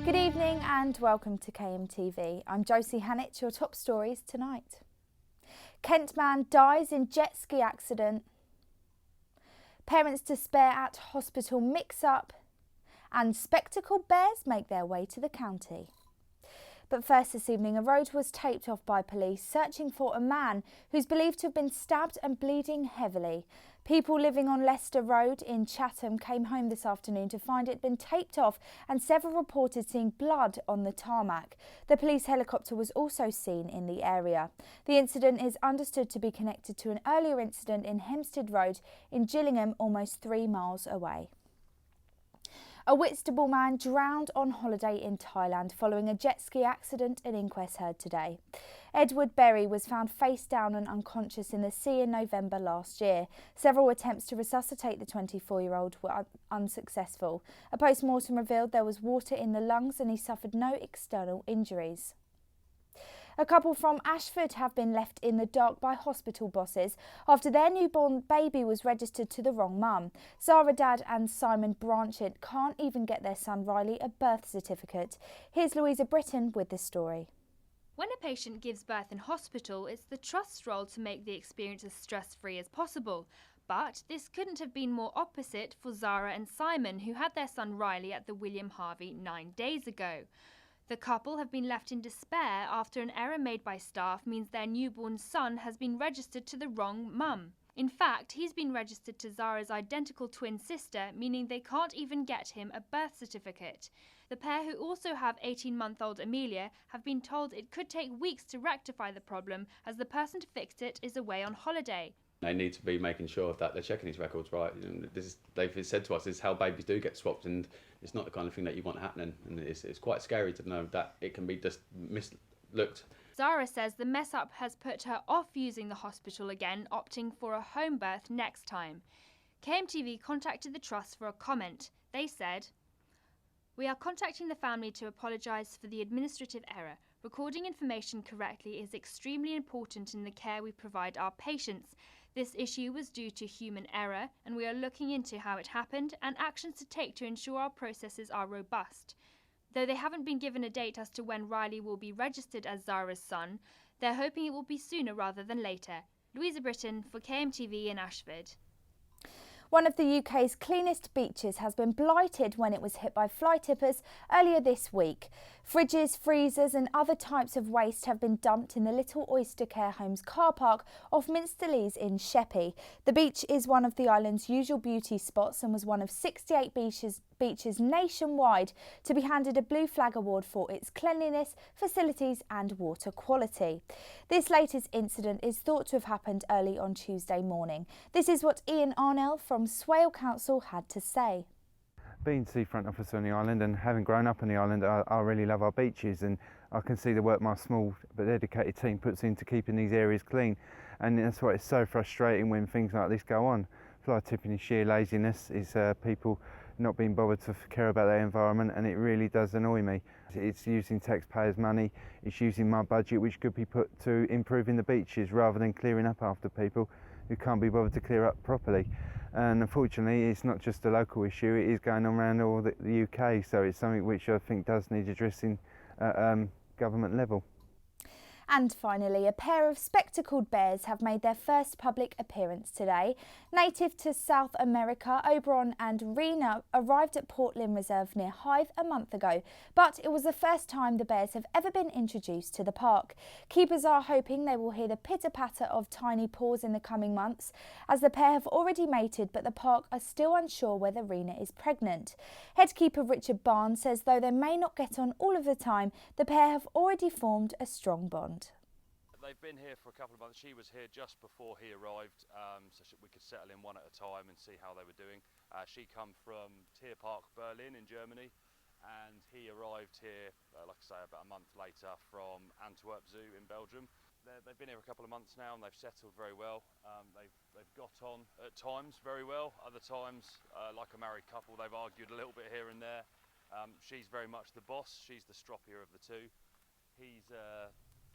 Good evening and welcome to KMTV. I'm Josie Hannett, your top stories tonight. Kent man dies in jet ski accident. Parents despair at hospital mix-up. And spectacled bears make their way to the county. But first this evening, a road was taped off by police searching for a man who's believed to have been stabbed and bleeding heavily. People living on Leicester Road in Chatham came home this afternoon to find it had been taped off and several reported seeing blood on the tarmac. The police helicopter was also seen in the area. The incident is understood to be connected to an earlier incident in Hempstead Road in Gillingham, almost 3 miles away. A Whitstable man drowned on holiday in Thailand following a jet ski accident, an inquest heard today. Edward Berry was found face down and unconscious in the sea in November last year. Several attempts to resuscitate the 24-year-old were unsuccessful. A post-mortem revealed there was water in the lungs and he suffered no external injuries. A couple from Ashford have been left in the dark by hospital bosses after their newborn baby was registered to the wrong mum. Zara Dad and Simon Branchett can't even get their son Riley a birth certificate. Here's Louisa Britton with the story. When a patient gives birth in hospital, it's the trust's role to make the experience as stress-free as possible. But this couldn't have been more opposite for Zara and Simon, who had their son Riley at the William Harvey 9 days ago. The couple have been left in despair after an error made by staff means their newborn son has been registered to the wrong mum. In fact, he's been registered to Zara's identical twin sister, meaning they can't even get him a birth certificate. The pair, who also have 18-month-old Amelia, have been told it could take weeks to rectify the problem as the person to fix it is away on holiday. They need to be making sure that they're checking these records right. They've said to us, this is how babies do get swapped, and it's not the kind of thing that you want happening. And it's quite scary to know that it can be just mislooked. Zara says the mess-up has put her off using the hospital again, opting for a home birth next time. KMTV contacted the Trust for a comment. They said, "We are contacting the family to apologise for the administrative error. Recording information correctly is extremely important in the care we provide our patients. This issue was due to human error, and we are looking into how it happened and actions to take to ensure our processes are robust." Though they haven't been given a date as to when Riley will be registered as Zara's son, they're hoping it will be sooner rather than later. Louisa Britton for KMTV in Ashford. One of the UK's cleanest beaches has been blighted when it was hit by fly tippers earlier this week. Fridges, freezers and other types of waste have been dumped in the Little Oyster Care Homes car park off Minster Leys in Sheppey. The beach is one of the island's usual beauty spots and was one of 68 beaches nationwide to be handed a Blue Flag Award for its cleanliness, facilities and water quality. This latest incident is thought to have happened early on Tuesday morning. This is what Ian Arnell from Swale Council had to say. Being seafront officer on the island and having grown up on the island, I really love our beaches, and I can see the work my small but dedicated team puts into keeping these areas clean, and that's why it's so frustrating when things like this go on. Fly tipping is sheer laziness, it's people not being bothered to care about their environment, and it really does annoy me. It's using taxpayers' money, it's using my budget which could be put to improving the beaches rather than clearing up after people who can't be bothered to clear up properly. And unfortunately it's not just a local issue, it is going on around all the UK, so it's something which I think does need addressing at government level. And finally, a pair of spectacled bears have made their first public appearance today. Native to South America, Oberon and Rena arrived at Port Lynn Reserve near Hythe a month ago, but it was the first time the bears have ever been introduced to the park. Keepers are hoping they will hear the pitter-patter of tiny paws in the coming months, as the pair have already mated, but the park are still unsure whether Rena is pregnant. Head keeper Richard Barnes says though they may not get on all of the time, the pair have already formed a strong bond. They've been here for a couple of months. She was here just before he arrived, so we could settle in one at a time and see how they were doing. She come from Tierpark, Berlin in Germany, and he arrived here, like I say, about a month later from Antwerp Zoo in Belgium. They've been here a couple of months now and they've settled very well. They've got on at times very well, other times, like a married couple, they've argued a little bit here and there. She's very much the boss, she's the stroppier of the two. He's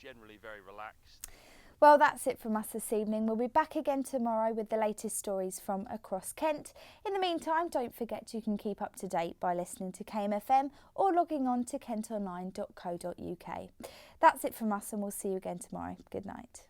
generally very relaxed. Well, that's it from us this evening. We'll be back again tomorrow with the latest stories from across Kent. In the meantime, don't forget you can keep up to date by listening to KMFM or logging on to KentOnline.co.uk. That's it from us, and we'll see you again tomorrow. Good night.